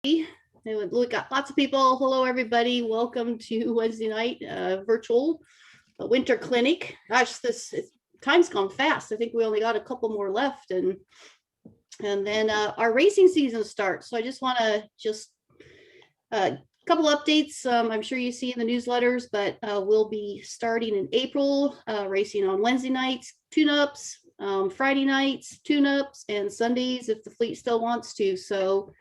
We got lots of people. Hello, everybody. Welcome to Wednesday night virtual winter clinic. Gosh, time's gone fast. I think we only got a couple more left, and then our racing season starts. So I just want to couple updates. I'm sure you see in the newsletters, but we'll be starting in April, racing on Wednesday nights, tune-ups, Friday nights, tune-ups, and Sundays if the fleet still wants to. So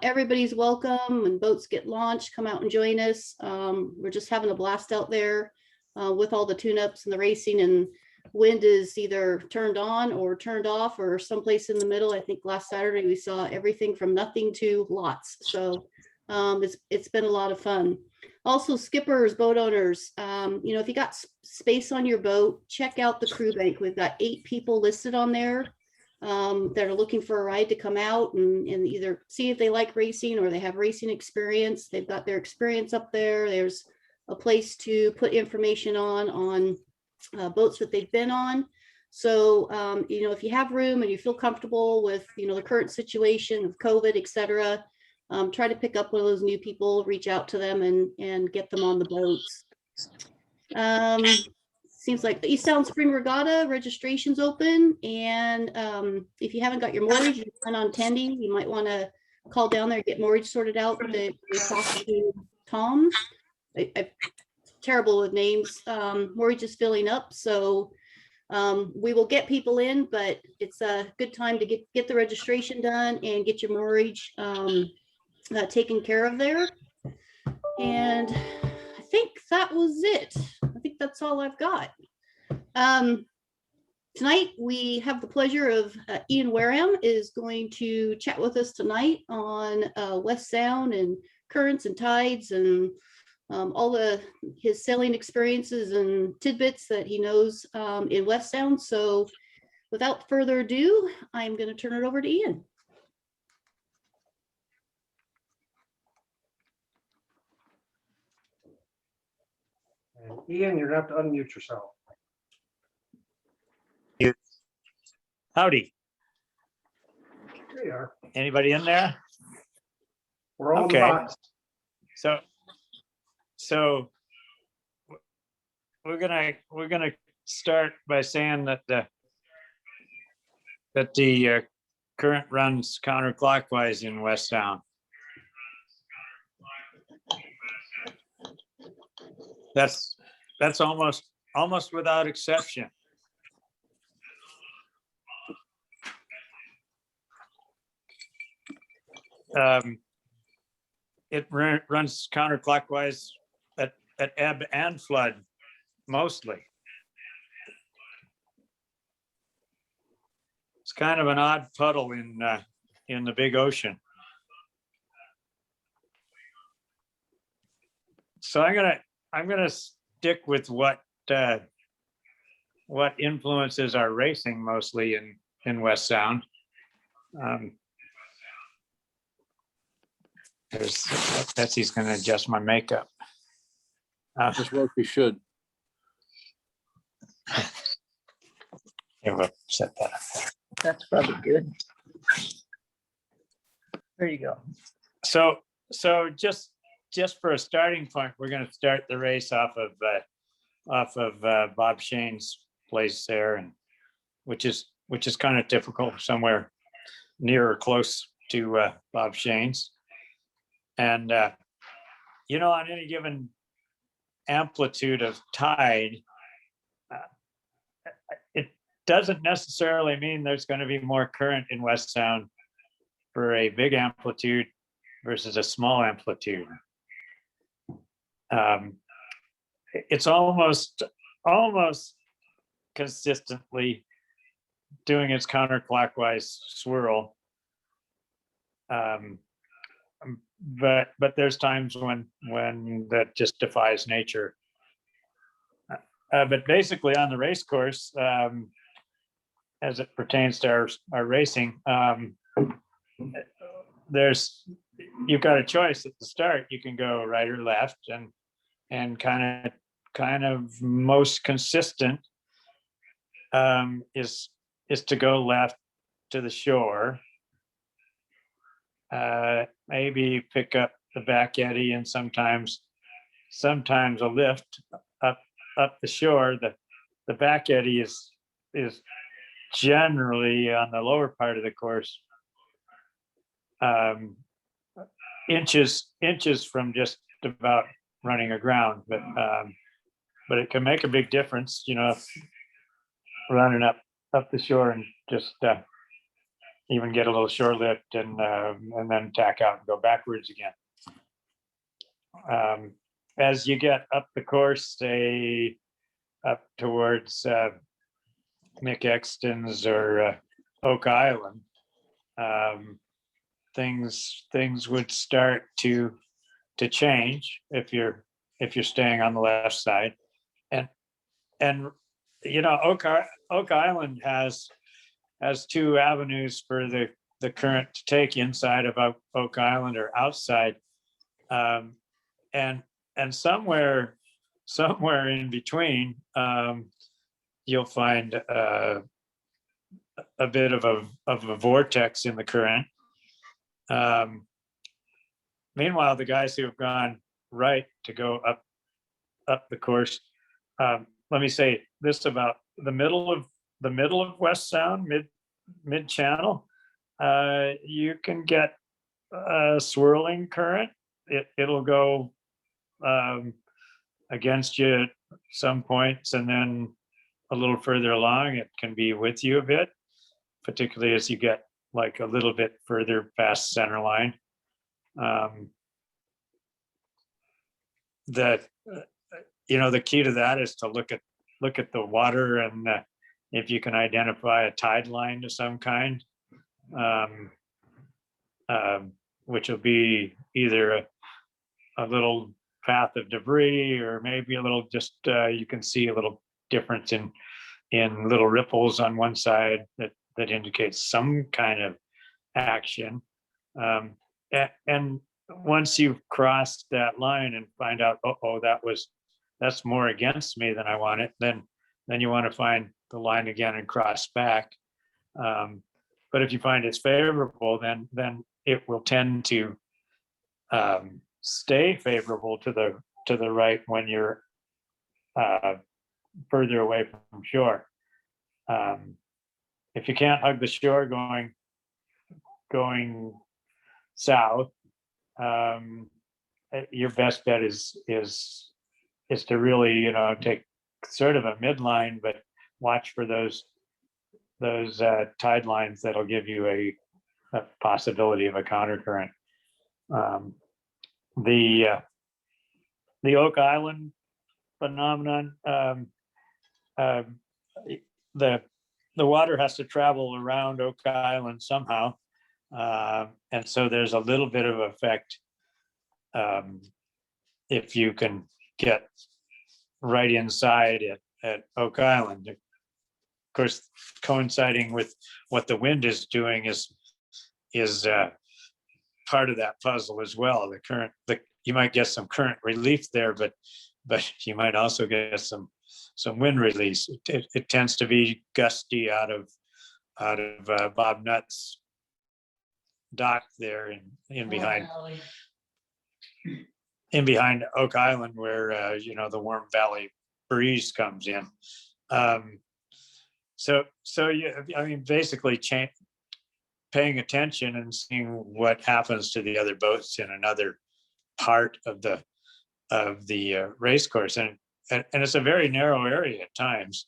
everybody's welcome. When boats get launched, come out and join us. We're just having a blast out there with all the tune-ups and the racing, and wind is either turned on or turned off or someplace in the middle. I think last Saturday we saw everything from nothing to lots. So it's been a lot of fun. Also, skippers, boat owners, if you got space on your boat, check out the crew bank. We've got 8 people listed on there that are looking for a ride to come out and either see if they like racing or they have racing experience. They've got their experience up there. There's a place to put information on boats that they've been on. So, if you have room and you feel comfortable with, the current situation of COVID, et cetera, try to pick up one of those new people, reach out to them and get them on the boats. Seems like East Sound Spring Regatta registration's open. And if you haven't got your mortgage, you plan on attending, you might want to call down there, get mortgage sorted out. They talk to Tom. I'm terrible with names. Mortgage is filling up. So we will get people in, but it's a good time to get the registration done and get your mortgage taken care of there. And I think that was it. I think that's all I've got. Tonight we have the pleasure of Ian Wareham is going to chat with us tonight on West Sound and currents and tides and all his sailing experiences and tidbits that he knows in West Sound. So without further ado, I'm going to turn it over to Ian. And Ian, you're going to have to unmute yourself. Howdy. There you are. Anybody in there? We're all Okay. in the box. So we're gonna start by saying that the current runs counterclockwise in West Sound. That's almost without exception. It runs counterclockwise at ebb and flood, mostly. It's kind of an odd puddle in the big ocean. So I'm gonna stick with what influences our racing mostly in West Sound. Betsy's going to adjust my makeup. Just what we should. Yeah, we'll set that up there. That's probably good. There you go. So just for a starting point, we're going to start the race off of Bob Shane's place there, and which is kind of typical, somewhere near or close to Bob Shane's. And, on any given amplitude of tide, it doesn't necessarily mean there's going to be more current in West Sound for a big amplitude versus a small amplitude. It's almost consistently doing its counterclockwise swirl. But there's times when that just defies nature. But basically on the race course, as it pertains to our racing, you've got a choice at the start. You can go right or left, and kind of most consistent is to go left to the shore maybe pick up the back eddy, and sometimes a lift up the shore. The back eddy is generally on the lower part of the course, inches from just about running aground, but it can make a big difference, running up the shore and just even get a little shore lift and then tack out and go backwards again. As you get up the course, say up towards McExton's or Oak Island, things would start to change if you're staying on the left side, and Oak Island has two avenues for the current to take inside of Oak Island or outside, and somewhere in between, you'll find a bit of a vortex in the current. Meanwhile, the guys who have gone right to go up the course, let me say this about the middle of West Sound, mid channel, you can get a swirling current. It'll go against you at some points, and then a little further along, it can be with you a bit, particularly as you get like a little bit further past center line. The key to that is to look at the water, and if you can identify a tide line of some kind, which will be either a little path of debris, or maybe a little just you can see a little difference in little ripples on one side that indicates some kind of action. And once you've crossed that line and find out, that's more against me than I want it, then you want to find the line again and cross back. But if you find it's favorable, then it will tend to stay favorable to the right when you're further away from shore. If you can't hug the shore going south, your best bet is to really take sort of a midline, but watch for those tide lines that'll give you a possibility of a counter current. The Oak Island phenomenon, the water has to travel around Oak Island somehow, and so there's a little bit of effect if you can get right inside at Oak Island. Of course, coinciding with what the wind is doing is part of that puzzle as well. You might get some current relief there, but you might also get some wind release. It tends to be gusty out of Bob Nutt's dock there in behind Oak Island, where the warm valley breeze comes in. So basically paying attention and seeing what happens to the other boats in another part of the race course, and it's a very narrow area at times.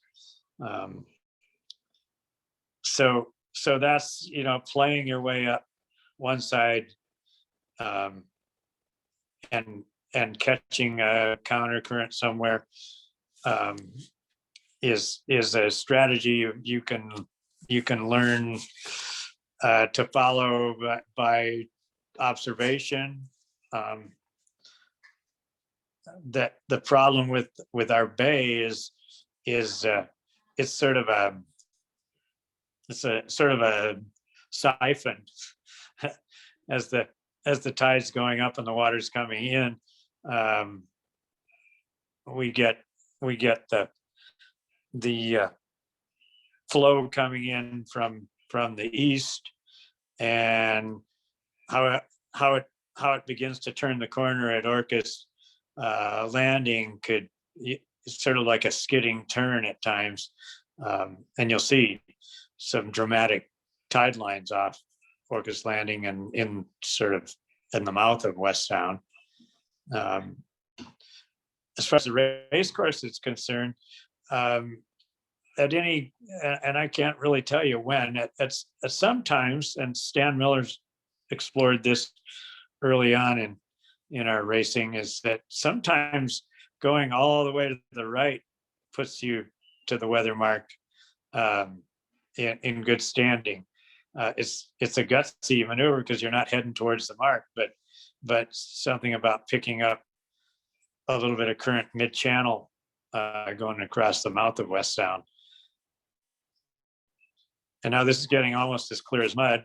So that's playing your way up one side, and catching a counter current somewhere is a strategy you can learn to follow by observation. That the problem with our bay is it's sort of a siphon. as the tide's going up and the water's coming in, we get the flow coming in from the east, and how it begins to turn the corner at Orcas Landing it's sort of like a skidding turn at times. And you'll see some dramatic tide lines off Orcas Landing and in sort of in the mouth of West Sound. As far as the race course is concerned, at any, and I can't really tell you when, at sometimes, and Stan Miller's explored this early on in our racing, is that sometimes going all the way to the right puts you to the weather mark in good standing. It's a gutsy maneuver because you're not heading towards the mark, but something about picking up a little bit of current mid-channel going across the mouth of West Sound. And now this is getting almost as clear as mud.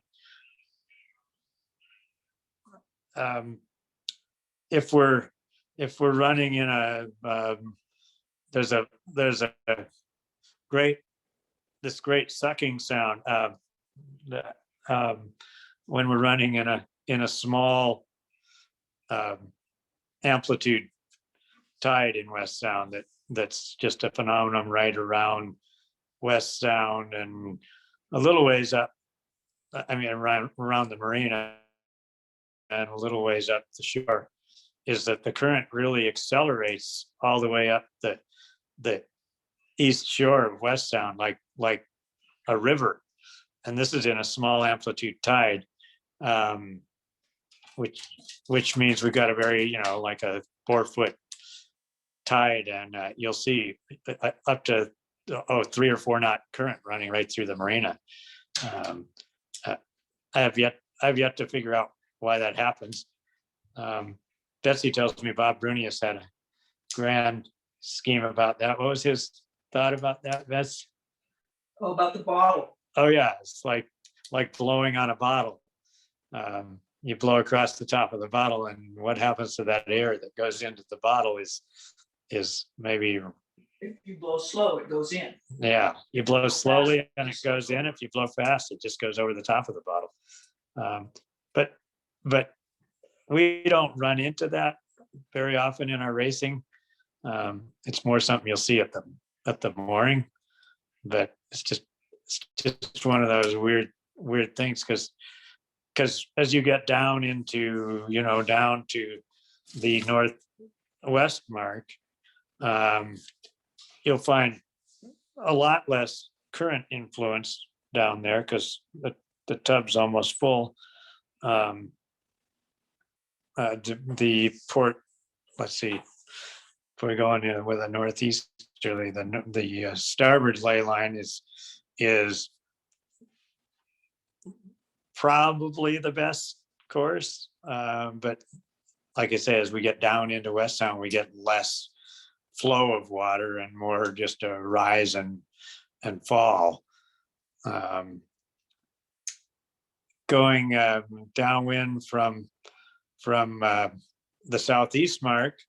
If we're running in a there's a great sucking sound when we're running in a small amplitude tide in West Sound that's just a phenomenon right around West Sound and a little ways up, I mean around the marina and a little ways up the shore, is that the current really accelerates all the way up the east shore of West Sound like a river. And this is in a small amplitude tide, which means we've got a very, like a 4-foot tide, and you'll see up to 3 or 4 knot current running right through the marina. I've yet to figure out why that happens. Betsy tells me Bob Brunius had a grand scheme about that. What was his thought about that, Betsy? Oh, about the bottle. Oh yeah, it's like blowing on a bottle. You blow across the top of the bottle, and what happens to that air that goes into the bottle is maybe. If you blow slow, it goes in. Yeah, you blow slowly and it goes in. If you blow fast, it just goes over the top of the bottle. But we don't run into that very often in our racing. It's more something you'll see at the mooring, but it's just one of those weird things because as you get down into down to the northwest mark, you'll find a lot less current influence down there because the tub's almost full. The port, let's see, if we go in with a northeasterly, the starboard ley line is probably the best course, but like I say, as we get down into West Sound, we get less flow of water and more just a rise and fall. Going downwind from the southeast mark,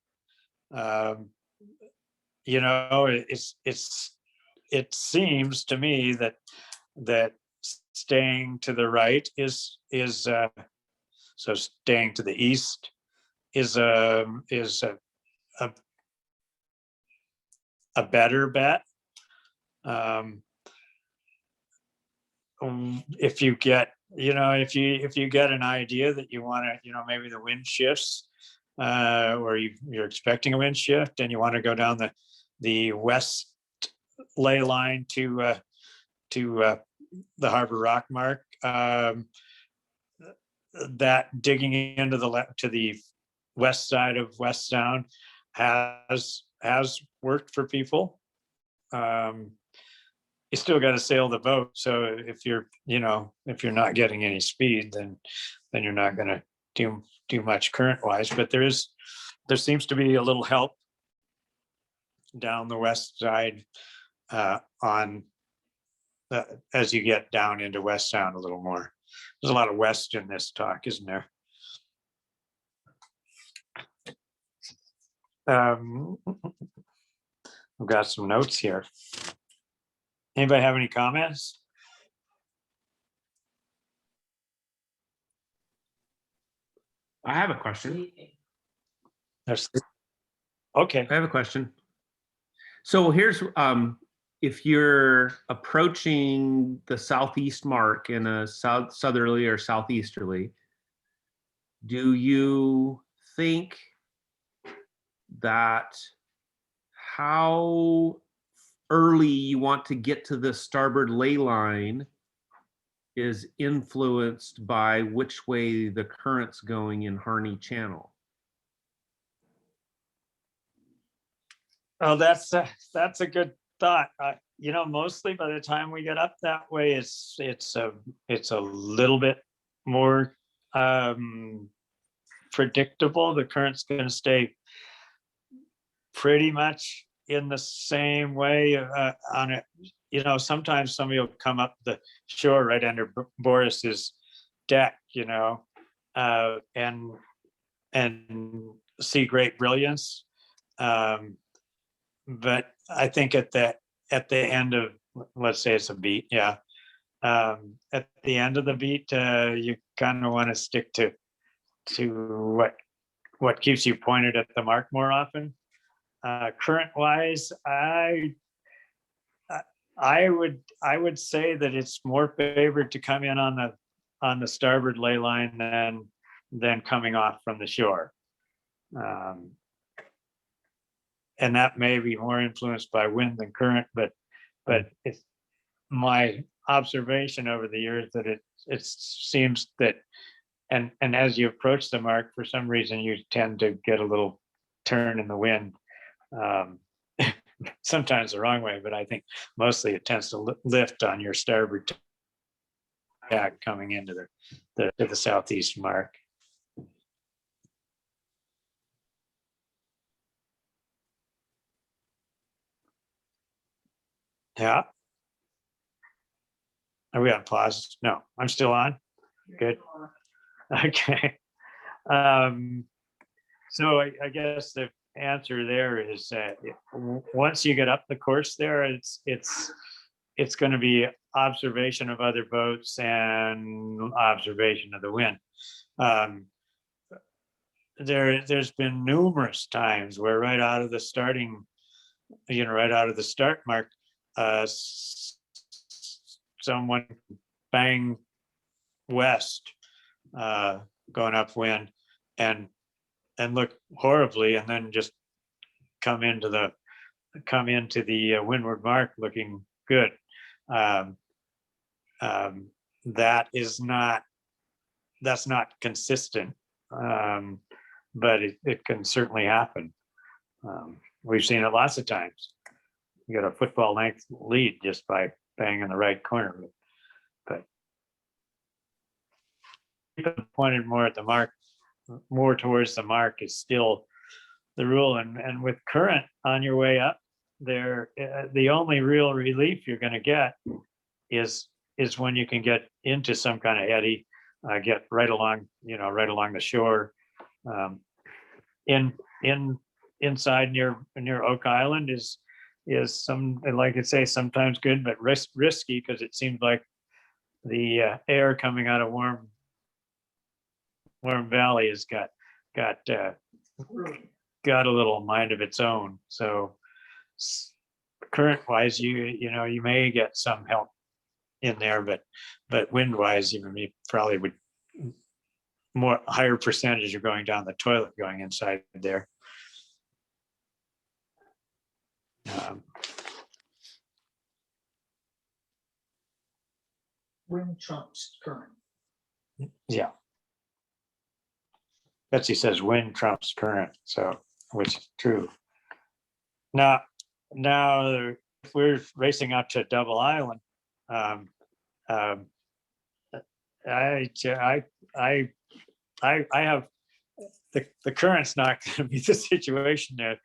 it seems to me that staying to the right is so staying to the east is a better bet. If you get if you get an idea that you want to maybe the wind shifts or you're expecting a wind shift and you want to go down the west ley line to the Harbor Rock mark, that digging into the west side of West Sound has worked for people. You still got to sail the boat. So if you're not getting any speed, then you're not going to do much current wise. But there seems to be a little help down the west side as you get down into West Sound a little more. There's a lot of west in this talk, isn't there? I've got some notes here. Anybody have any comments? I have a question. There's, okay, I have a question. So here's, if you're approaching the southeast mark in a southerly or southeasterly, do you think that how early you want to get to the starboard ley line is influenced by which way the current's going in Harney Channel? oh, that's a good thought. You know, mostly by the time we get up that way, it's a little bit more predictable. The current's going to stay pretty much in the same way on it. You know, sometimes somebody will come up the shore right under Boris's deck, you know, and see great brilliance. But I think at the end of, let's say it's a beat, yeah. At the end of the beat, you kind of want to stick to what keeps you pointed at the mark more often. Current wise, I would say that it's more favored to come in on the starboard ley line than coming off from the shore. And that may be more influenced by wind than current, but it's my observation over the years that it seems that, and as you approach the mark, for some reason you tend to get a little turn in the wind. Sometimes the wrong way, but I think mostly it tends to lift on your starboard tack coming into the southeast mark. Yeah. Are we on pause? No, I'm still on. Good. Okay. So I guess the answer there is that once you get up the course there, it's going to be observation of other boats and observation of the wind. There's been numerous times where right out of the starting, right out of the start mark, someone bang west, going upwind, and look horribly, and then just come into the windward mark looking good. That's not consistent, but it can certainly happen. We've seen it lots of times. You got a football length lead just by banging the right corner, but pointed more at the mark, more towards the mark is still the rule. And with current on your way up there, the only real relief you're going to get is when you can get into some kind of eddy, get right along the shore. Inside near Oak Island is some, like I say, sometimes good, but risky, because it seems like the air coming out of Warm Valley has got a little mind of its own. So current wise, you may get some help in there, but wind wise, you probably would higher percentage of going down the toilet going inside there. Wind trumps current. Yeah. Betsy says wind trumps current, so, which is true. Now if we're racing out to Double Island, I have the current's not going to be the situation there.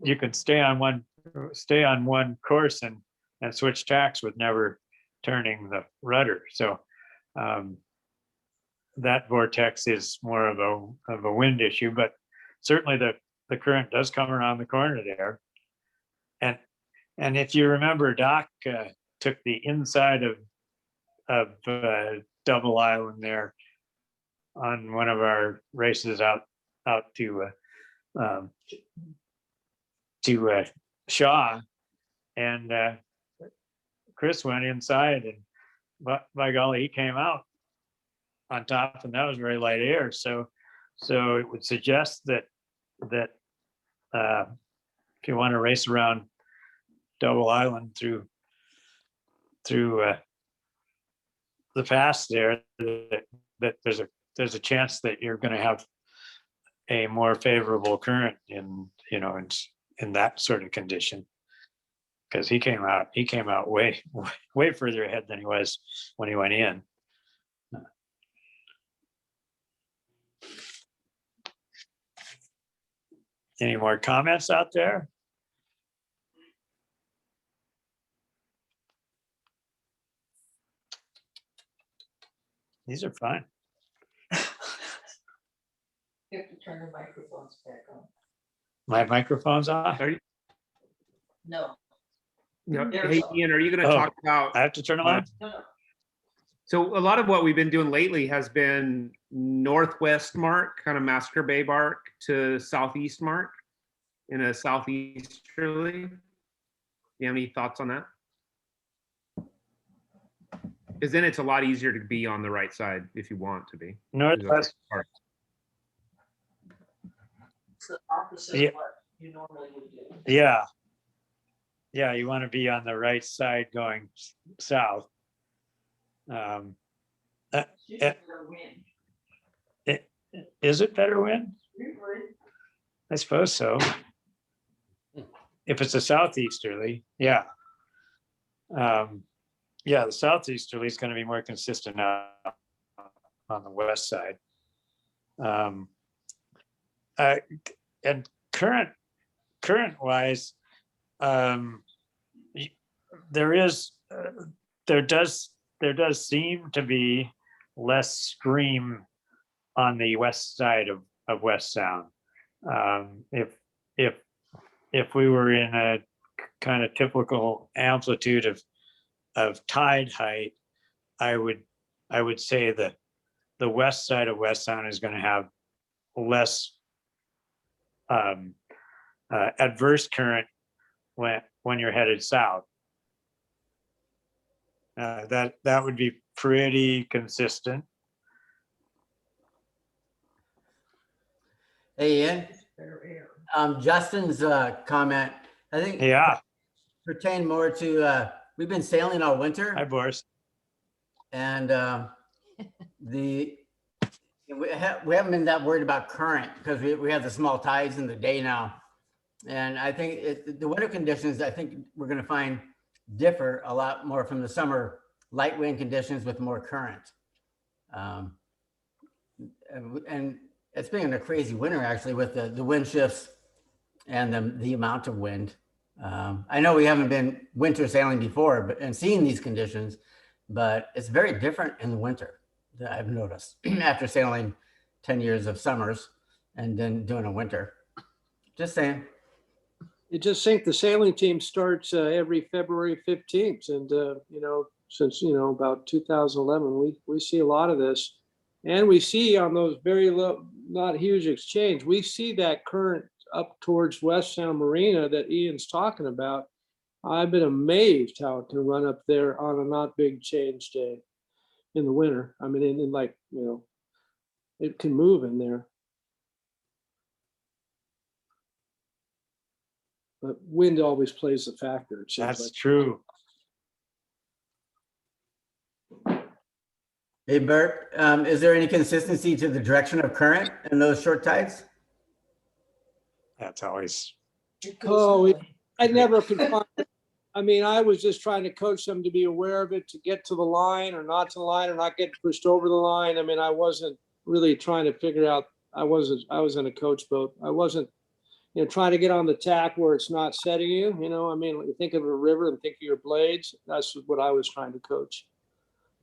You can stay on one course and switch tacks with never turning the rudder. So that vortex is more of a wind issue, but certainly the current does come around the corner there. And if you remember, Doc took the inside of Double Island there on one of our races out to Shaw, and Chris went inside, and by golly, he came out on top, and that was very light air. So it would suggest that if you want to race around Double Island through the pass there, that there's a chance that you're going to have a more favorable current in that sort of condition, because he came out way further ahead than he was when he went in. Any more comments out there? These are fun. You have to turn the microphones back on. My microphone's off. No, Yeah. There's Hey, a- Ian, are you going to Oh. talk about? I have to turn them on. no. So a lot of what we've been doing lately has been northwest mark, kind of Massacre Bay mark, to southeast mark in a southeasterly. You have any thoughts on that? Because then it's a lot easier to be on the right side if you want to be. Northwest. It's the opposite Yeah. of what you normally would do. Yeah. Yeah, you want to be on the right side going south. It's usually for wind. Is it better wind? Usually, I suppose so. If it's a southeasterly, yeah. Yeah, the southeasterly is going to be more consistent now on the west side. And current wise, there does seem to be less stream on the west side of West Sound. If we were in a kind of typical amplitude of tide height, I would say that the west side of West Sound is going to have less adverse current when you're headed south. That would be pretty consistent. Hey, Ian, better air. Justin's comment, I think Yeah. pertained more to, we've been sailing all winter, Hi, Boris. and we haven't been that worried about current because we have the small tides in the day now. And I think the winter conditions, I think we're going to find differ a lot more from the summer light wind conditions with more current. And it's been a crazy winter actually with the wind shifts and the amount of wind. I know we haven't been winter sailing before, and seeing these conditions, but it's very different in the winter that I've noticed after sailing 10 years of summers and then doing a winter. Just saying. You just think the sailing team starts every February 15th. And, since, about 2011, we see a lot of this. And we see on those very low, not huge exchange, we see that current up towards West Sound Marina that Ian's talking about. I've been amazed how it can run up there on a not big change day in the winter. I mean, in like, it can move in there. But wind always plays a factor. It seems That's like. true. Hey, Bert, is there any consistency to the direction of current in those short tides? That's always. It goes Oh, away. I never could find it. I mean, I was just trying to coach them to be aware of it, to get to the line or not to the line or not get pushed over the line. I mean, I wasn't really trying to figure out, I was in a coach boat. I wasn't, trying to get on the tack where it's not setting you, I mean, you think of a river and think of your blades. That's what I was trying to coach.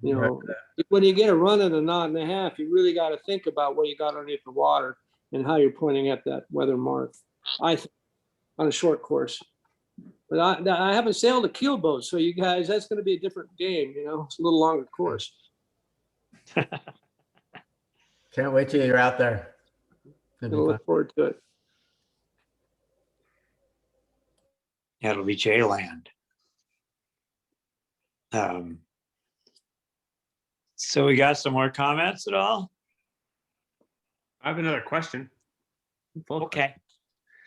When you get a run in a knot and a half, you really got to think about what you got underneath the water and how you're pointing at that weather mark. I think on a short course. But I haven't sailed a keel boat, so you guys, that's going to be a different game. It's a little longer course. Can't wait till you're out there. It'll be We'll fun. look forward to it. Yeah, it'll be J-land. So we got some more comments at all? I have another question. Full question. Okay.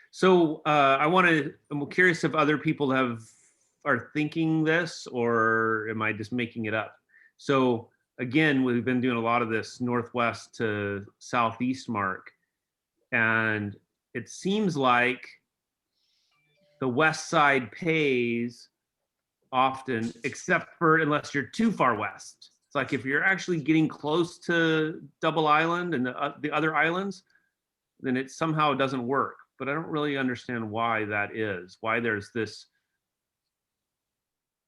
So I'm curious if other people are thinking this, or am I just making it up? So again, we've been doing a lot of this northwest to southeast mark, and it seems like the west side pays often, except for unless you're too far west. It's like if you're actually getting close to Double Island and the other islands, then it somehow doesn't work. But I don't really understand why that is, why there's this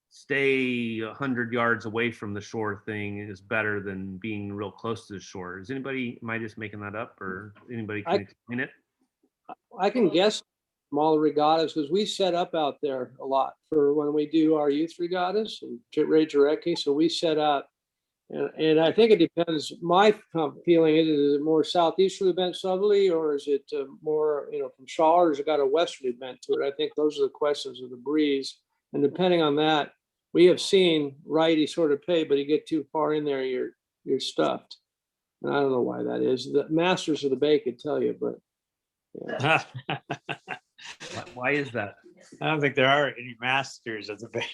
stay 100 yards away from the shore thing is better than being real close to the shore. Am I just making that up, or anybody can explain it? I can guess smaller regattas because we set up out there a lot for when we do our youth regattas and Ray Jarecki. So we set up, and I think it depends. My feeling is it more southeasterly bent southerly, or is it more, from Shaw, or has it got a westerly bent to it? I think those are the questions of the breeze. And depending on that, we have seen righty sort of pay, but you get too far in there, you're stuffed. And I don't know why that is. The masters of the bay could tell you, but yeah. Why is that? I don't think there are any masters of the bay.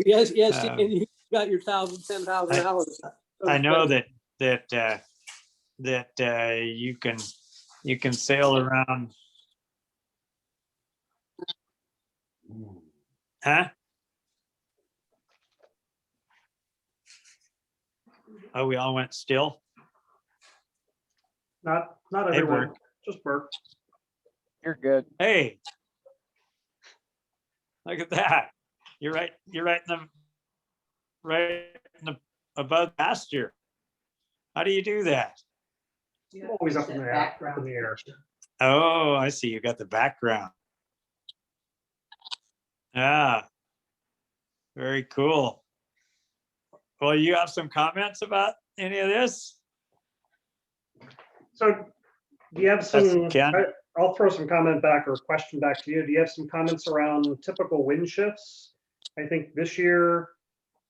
Yes, and you got your 10,000 hours. I know that you can sail around. Huh? Oh, we all went still? Not Hey, everyone, Bert. just Bert. You're good. Hey. Look at that. You're right in the above pasture. How do you do that? Always up in the air. Oh, I see. You got the background. Ah, very cool. Well, you have some comments about any of this? So do you have some, Ken. I'll throw some comment back or question back to you. Do you have some comments around typical wind shifts? I think this year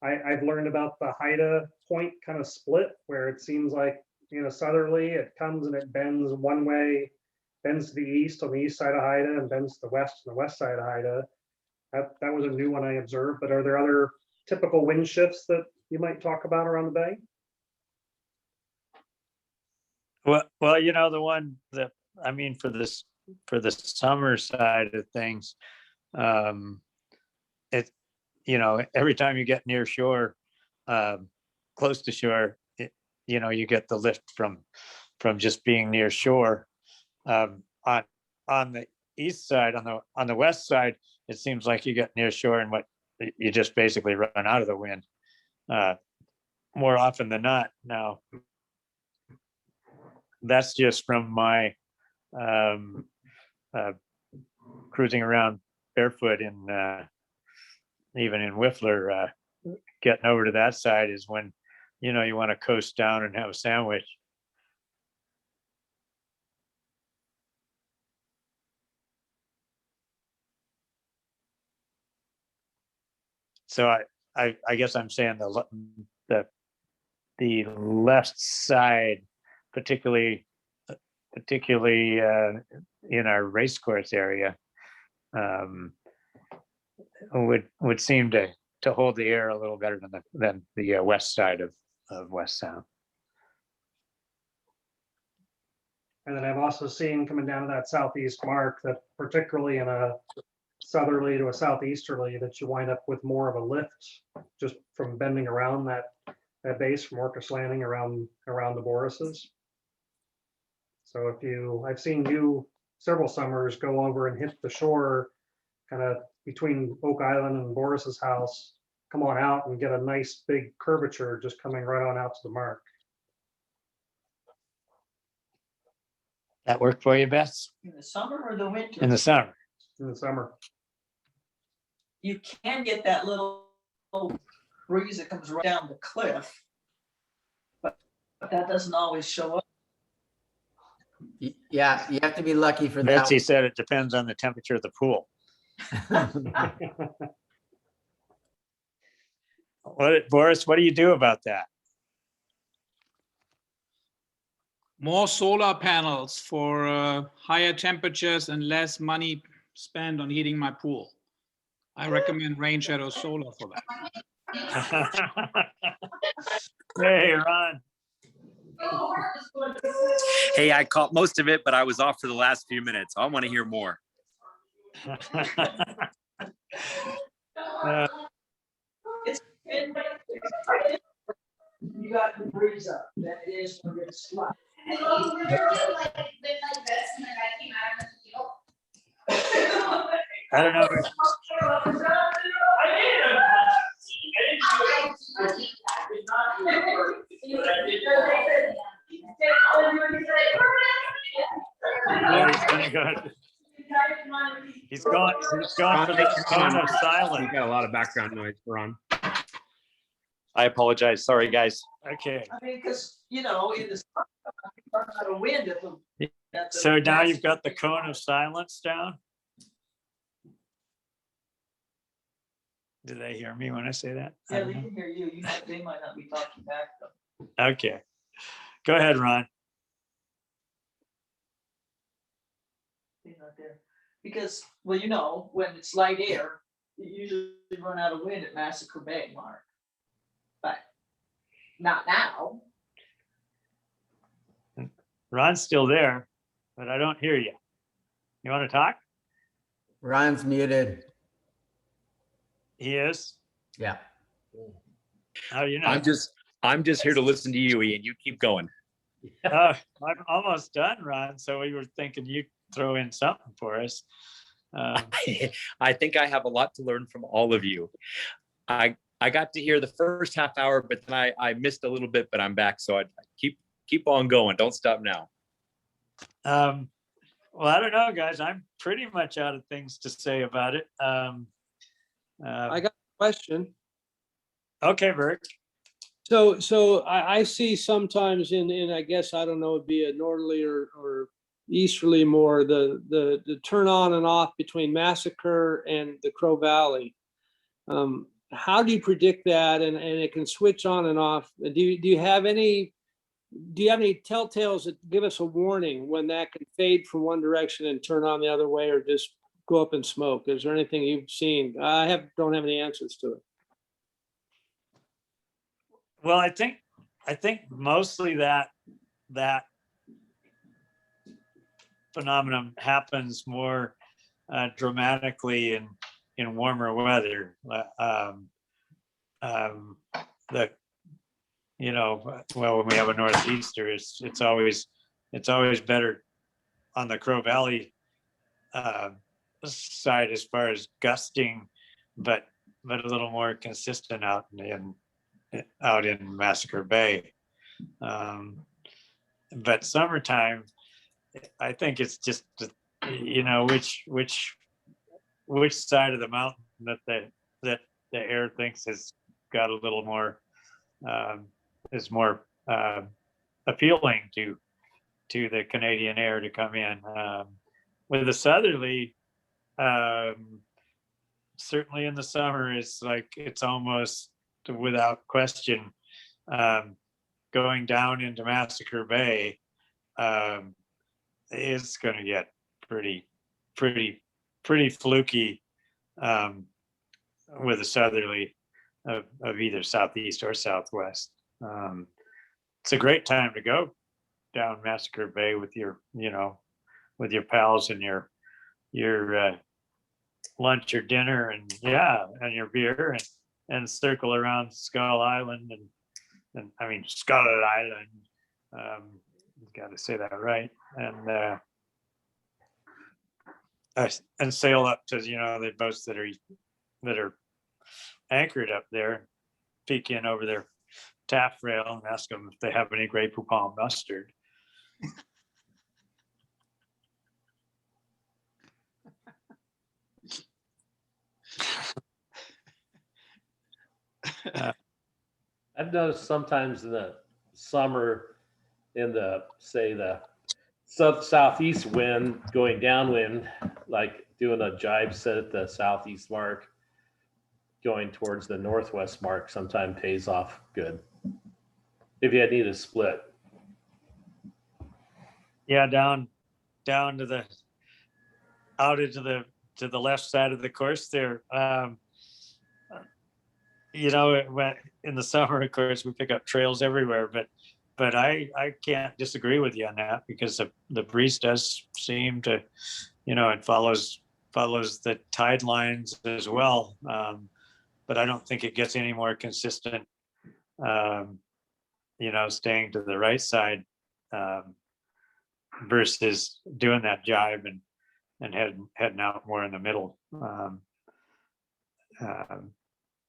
I've learned about the Haida Point kind of split, where it seems like, southerly, it comes and it bends one way, bends to the east on the east side of Haida, and bends to the west on the west side of Haida. That was a new one I observed, but are there other typical wind shifts that you might talk about around the bay? Well, the one that, for the summer side of things, every time you get near shore, close to shore, you get the lift from just being near shore. On the east side, on the west side, it seems like you get near shore and you just basically run out of the wind more often than not. Now, that's just from my cruising around barefoot even in Whiffler. Getting over to that side is when you want to coast down and have a sandwich. So I guess I'm saying the left side, particularly in our race course area, would seem to hold the air a little better than the west side of West Sound. And then I've also seen coming down to that southeast mark that particularly in a southerly to a southeasterly, that you wind up with more of a lift just from bending around that base from Orcas Landing around the Boris's. So I've seen you several summers go over and hit the shore kind of between Oak Island and Boris's house, come on out and get a nice big curvature just coming right on out to the mark. That worked for you, Beth? In the summer or the winter? In the summer. In the summer. You can get that little breeze that comes right down the cliff, but that doesn't always show up. Yeah, you have to be lucky for that. Betsy said it depends on the temperature of the pool. Boris, what do you do about that? More solar panels for higher temperatures and less money spent on heating my pool. I recommend Rain Shadow Solar for that. Hey, Ron. Hey, I caught most of it, but I was off for the last few minutes. I want to hear more. You got the breeze up, that it is when it's flat. I don't know. He's gone for the cone of silence. You got a lot of background noise, Ron. I apologize. Sorry, guys. Okay. I mean, because, you know, in the summer, you run out of wind at the. So now you've got the cone of silence down? Do they hear me when I say that? I Yeah, don't they know. can hear you. They might not be talking back though. Okay. Go ahead, Ron. They're not there. Because, well, you know, when it's light air, you usually run out of wind at Massacre Bay, Mark. But not now. Ron's still there, but I don't hear you. You want to talk? Ron's muted. He is? Yeah. How do you know? I'm just here to listen to you, Ian. You keep going. I'm almost done, Ron. So we were thinking you'd throw in something for us. I think I have a lot to learn from all of you. I got to hear the first half hour, but then I missed a little bit, but I'm back. So I keep on going. Don't stop now. Well, I don't know, guys. I'm pretty much out of things to say about it. I got a question. Okay, Bert. So I see sometimes in I guess, I don't know, it'd be a northerly or easterly more, the turn on and off between Massacre and the Crow Valley. How do you predict that? And it can switch on and off. Do you have any telltales that give us a warning when that can fade from one direction and turn on the other way, or just go up in smoke? Is there anything you've seen? Don't have any answers to it. Well, I think mostly that phenomenon happens more dramatically in warmer weather. When we have a northeaster, it's always better on the Crow Valley side as far as gusting, but a little more consistent out in Massacre Bay. But summertime, I think it's just, which side of the mountain that the air thinks has got a little more, is more appealing to the Canadian air to come in. With the southerly, certainly in the summer, it's almost without question, going down into Massacre Bay is going to get pretty fluky with a southerly of either southeast or southwest. It's a great time to go down Massacre Bay with your pals and your lunch or dinner and your beer and circle around Skull Island and I mean Skull Island. Got to say that right. And sail up to the boats that are anchored up there, peek in over their taffrail and ask them if they have any Grey Poupon mustard. I've noticed sometimes in the summer, in the southeast wind going downwind, like doing a jive set at the southeast mark, going towards the northwest mark sometime pays off good. If you need a split. Yeah, down to the out into the left side of the course there. You know, when in the summer, of course, we pick up trails everywhere, but I can't disagree with you on that, because the breeze does seem to, you know, it follows the tide lines as well. But I don't think it gets any more consistent, you know, staying to the right side versus doing that jive and heading out more in the middle.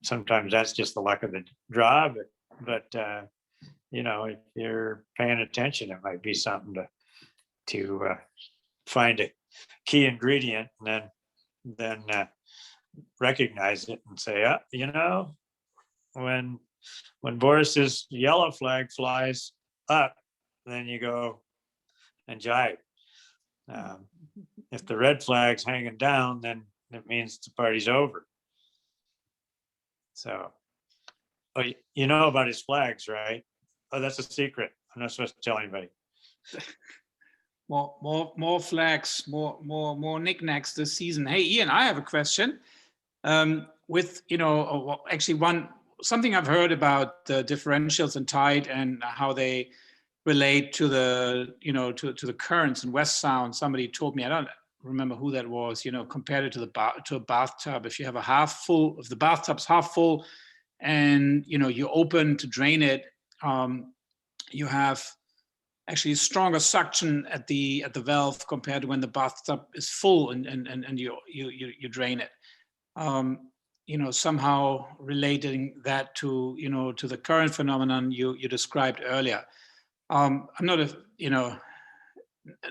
Sometimes that's just the luck of the draw, but you know, if you're paying attention, it might be something to find a key ingredient and then recognize it and say, you know, when Boris's yellow flag flies up, then you go and jive. If the red flag's hanging down, then it means the party's over. So, oh, you know about his flags, right? Oh, that's a secret. I'm not supposed to tell anybody. More flags, more knickknacks this season. Hey, Ian, I have a question. With, you know, actually something I've heard about the differentials and tide and how they relate to the, you know, to the currents in West Sound. Somebody told me, I don't remember who that was, you know, compared it to a bathtub. If you have a half full, if the bathtub's half full and, you know, you open to drain it, you have actually stronger suction at the valve compared to when the bathtub is full and you drain it. You know, somehow relating that to, you know, to the current phenomenon you described earlier. I'm not a, you know,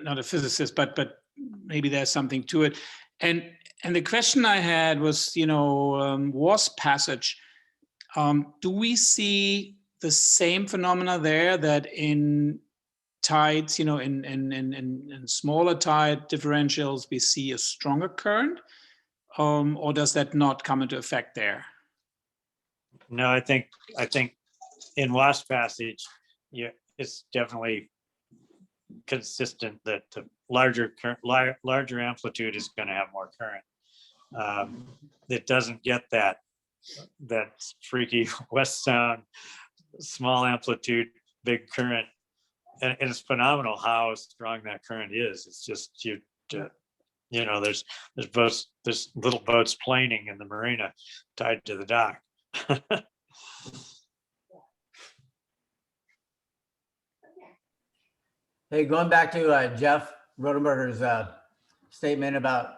not a physicist, but maybe there's something to it. And the question I had was, you know, WASP passage. Do we see the same phenomena there, that in tides, you know, in smaller tide differentials, we see a stronger current? Or does that not come into effect there? No, I think in WASP passage, yeah, it's definitely consistent that the larger amplitude is going to have more current. It doesn't get that freaky West Sound small amplitude, big current, and it's phenomenal how strong that current is. It's just you know, there's little boats planing in the marina tied to the dock. Hey, going back to Jeff Rodenberger's statement about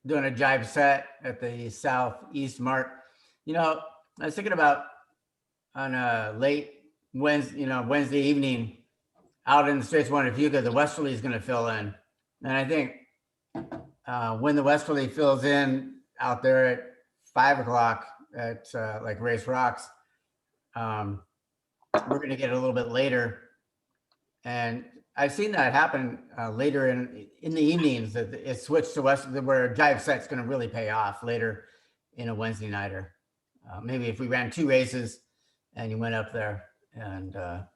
doing a jive set at the southeast mark. You know, I was thinking about on a late Wednesday evening out in the Straits of Fuca, the westerly is going to fill in. And I think when the westerly fills in out there at 5 o'clock at like Race Rocks, we're going to get a little bit later. And I've seen that happen later in the evenings, that it switched to west, where a jive set's going to really pay off later in a Wednesday nighter. Maybe if we ran 2 races and you went up there, and the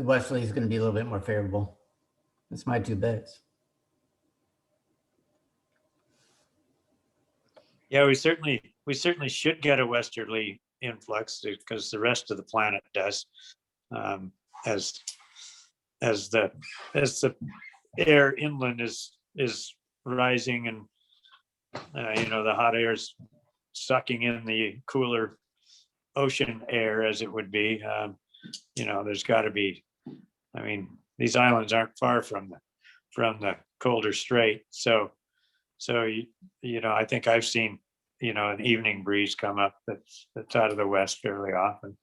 westerly is going to be a little bit more favorable. That's my 2 bets. Yeah, we certainly should get a westerly influx, because the rest of the planet does, as the air inland is rising, and you know, the hot air is sucking in the cooler ocean air, as it would be. You know, there's got to be, I mean, these islands aren't far from the colder strait, so you know, I think I've seen, you know, an evening breeze come up that's out of the west fairly often.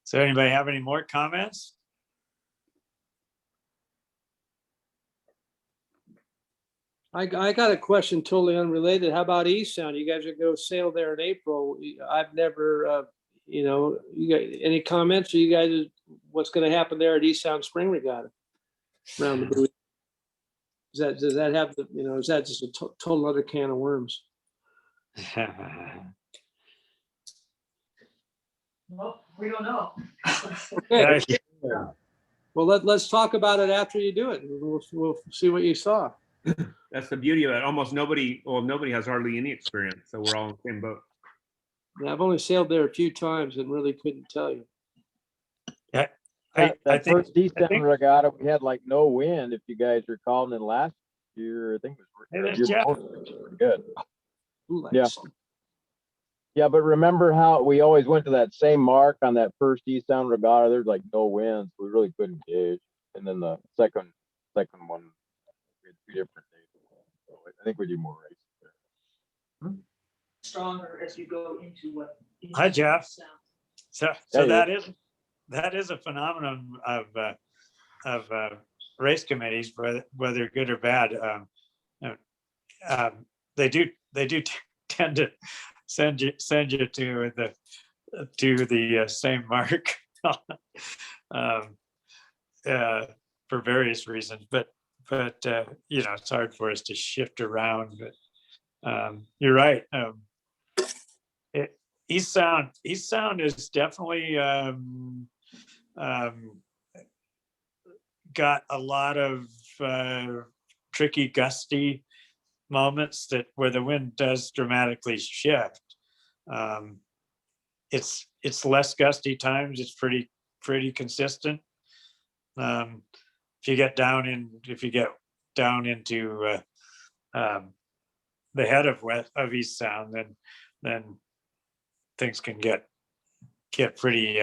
So anybody have any more comments? I got a question totally unrelated. How about East Sound? You guys are go sail there in April. I've never, you know, you got any comments? Or you guys, what's going to happen there at East Sound Spring Regatta? Around the buoy? Does that have the, you know, is that just a total other can of worms? Well, we don't know. Okay. Well, let's talk about it after you do it. We'll see what you saw. That's the beauty of it. Almost nobody, well, nobody has hardly any experience, so we're all in the same boat. Yeah, I've only sailed there a few times and really couldn't tell you. I That think- first East I think- Sound regatta, we had like no wind, if you guys recall, and then last year, I think it was Hey, there's year Jeff. before, it was pretty good. Ooh, Yeah. Yeah, but remember how we always went to that same mark on that first East Sound regatta? There's like no winds. We really couldn't gauge. And then the second one, we had 2 different days. So I think we do more races there. Stronger as you go into what. Hi, Jeff. Sound. So Yeah, that is a phenomenon of race committees, whether good or bad. They do tend to send you to the same mark for various reasons, but you know, it's hard for us to shift around. But you're right. East Sound is definitely got a lot of tricky, gusty moments where the wind does dramatically shift. It's less gusty times. It's pretty consistent. If you get down into the head of East Sound, then things can get pretty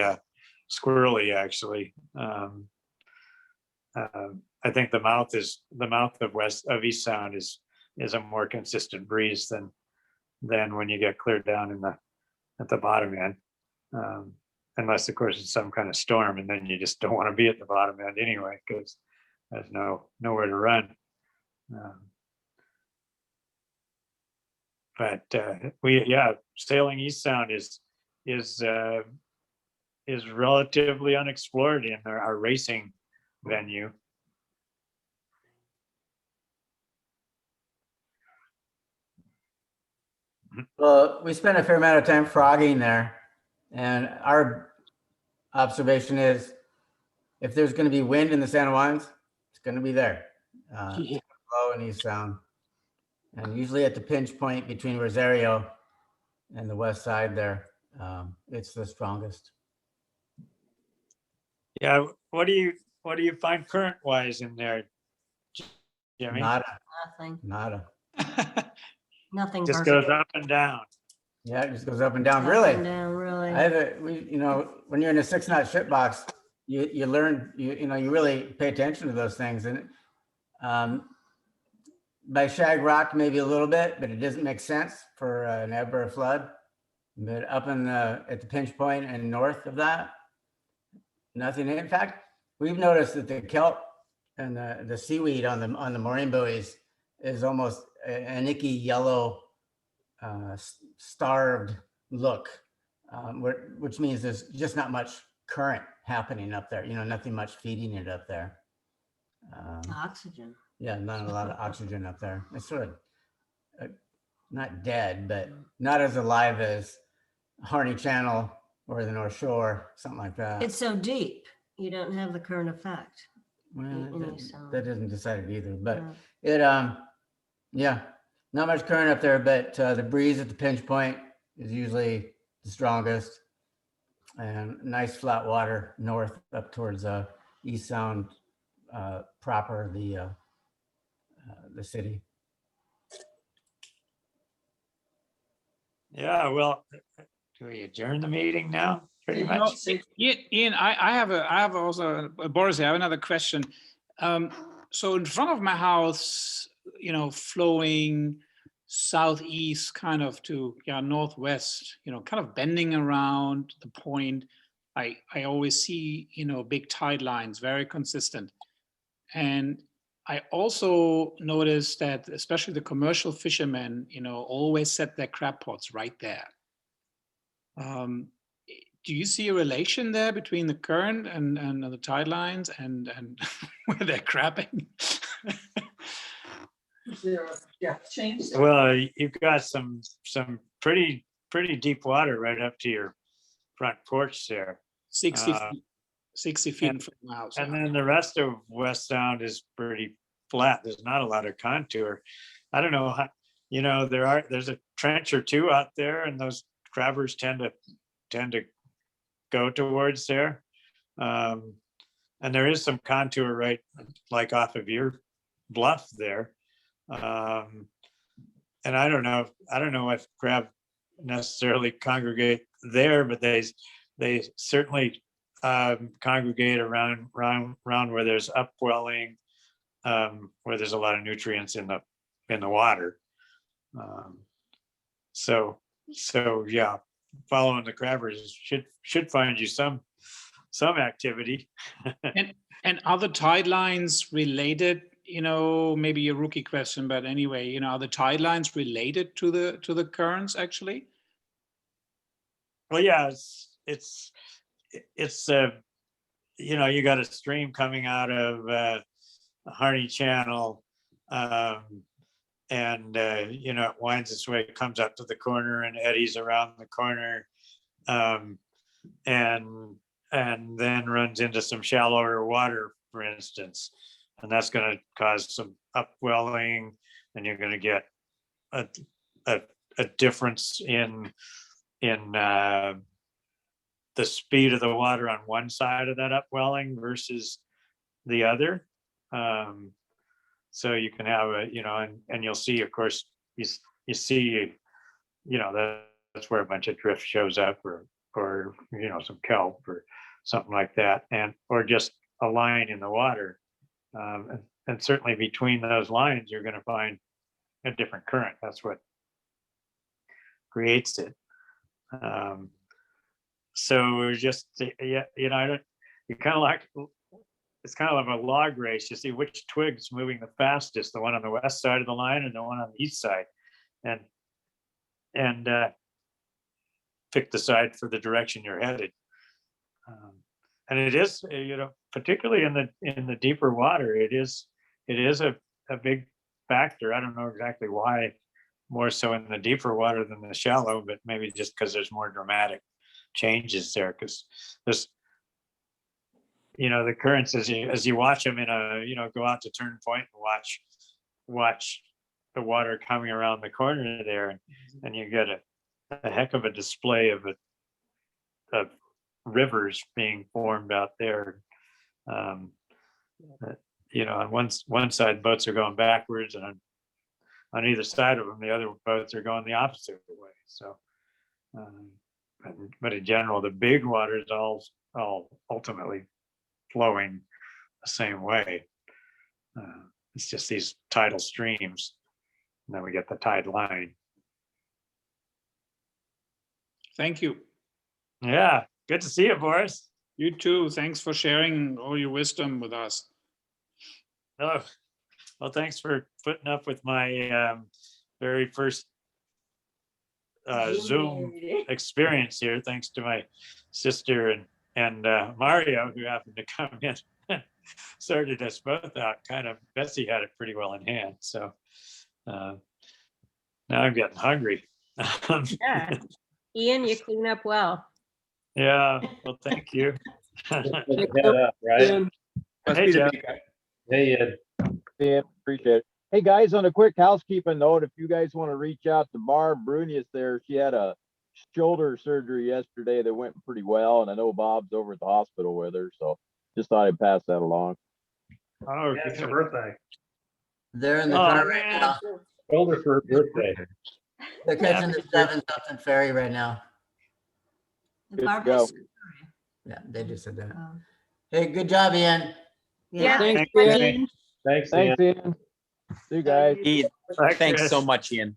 squirrely, actually. I think the mouth of East Sound is a more consistent breeze than when you get clear down at the bottom end. Unless, of course, it's some kind of storm, and then you just don't want to be at the bottom end anyway, because there's nowhere to run. But sailing East Sound is relatively unexplored in our racing venue. Well, we spent a fair amount of time frogging there, and our observation is if there's going to be wind in the San Juans, it's going to be there. Low and East Sound. And usually at the pinch point between Rosario and the west side there, it's the strongest. Yeah, what do you find current wise in there, Jimmy? Nothing. Nada. Nothing. Just perfect. goes up and down. Yeah, it just goes up and down. Up Really? and down, really. When you're in a 6-knot ship box, you learn, you really pay attention to those things. And by Shag Rock, maybe a little bit, but it doesn't make sense for an ebb or a flood. But up at the pinch point and north of that, nothing. In fact, we've noticed that the kelp and the seaweed on the mooring buoys is almost an icky yellow, starved look, which means there's just not much current happening up there. Nothing much feeding it up there. Oxygen. Yeah, not a lot of oxygen up there. It's sort of not dead, but not as alive as Harney Channel or the North Shore, something like that. It's so deep, you don't have the current effect. Well, that isn't decided either, but not much current up there, but the breeze at the pinch point is usually the strongest, and nice flat water north up towards East Sound proper, the city. Yeah, well, do we adjourn the meeting now? Pretty much. Ian, I have also, Boris, I have another question. So in front of my house, flowing southeast kind of to northwest, kind of bending around the point, I always see, big tide lines, very consistent. And I also noticed that especially the commercial fishermen, always set their crab pots right there. Do you see a relation there between the current and the tide lines and where they're crabbing? Yeah, change. Well, you've got some pretty deep water right up to your front porch there. 60 feet, 60 feet in front of my house. And then the rest of West Sound is pretty flat. There's not a lot of contour. I don't know how, there's a trench or two out there, and those crabbers tend to go towards there. And there is some contour right like off of your bluff there. And I don't know if crab necessarily congregate there, but they certainly congregate around where there's upwelling, where there's a lot of nutrients in the water. So yeah, following the crabbers should find you some activity. And are the tide lines related? Maybe a rookie question, but anyway, are the tide lines related to the currents actually? Well, yeah, it's you got a stream coming out of Harney Channel, and it winds its way, comes up to the corner and eddies around the corner, and then runs into some shallower water, for instance, and that's going to cause some upwelling, and you're going to get a difference in the speed of the water on one side of that upwelling versus the other. So you can have and you'll see, of course, you see, that's where a bunch of drift shows up, or some kelp or something like that, or just a line in the water. And certainly between those lines, you're going to find a different current. That's what creates it. So just, you kind of like, it's kind of like a log race. You see which twig's moving the fastest, the one on the west side of the line and the one on the east side, and pick the side for the direction you're headed. And it is, particularly in the deeper water, it is a big factor. I don't know exactly why, more so in the deeper water than the shallow, but maybe just because there's more dramatic changes there, because there's the currents as you watch them go out to Turn Point and watch the water coming around the corner there, and you get a heck of a display of rivers being formed out there. On one side boats are going backwards, and on either side of them the other boats are going the opposite way. So but in general, the big water is all ultimately flowing the same way. It's just these tidal streams, and then we get the tide line. Thank you. Yeah, good to see you, Boris. You too. Thanks for sharing all your wisdom with us. Oh, well, thanks for putting up with my very first Zoom experience here. Thanks to my sister and Mario, who happened to come in and sorted us both out. Betsy had it pretty well in hand. So now I'm getting hungry. Yeah. Ian, you clean up well. Yeah, well, thank you. Right? Hey, Jeff. Hey, Ed. Yeah, appreciate it. Hey guys, on a quick housekeeping note, if you guys want to reach out to Barb Brunius there, she had a shoulder surgery yesterday that went pretty well, and I know Bob's over at the hospital with her, so just thought I'd pass that along. Oh, Yeah, it's her birthday. They're in the car right now. Older for her birthday. They're catching the 7-something ferry right now. The Good to Barbara go. Sue. Yeah, they just said that. Oh. Hey, good job, Ian. Yeah. Thanks, Thanks, Ian. Ian. Thanks, Thanks, Ian. Ian. See you guys. Ian, Bye, thanks Chris. so much, Ian.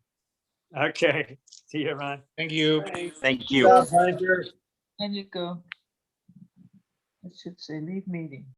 Okay, see you, Ron. Thank you. Thank you. And you go. It should say leave meeting.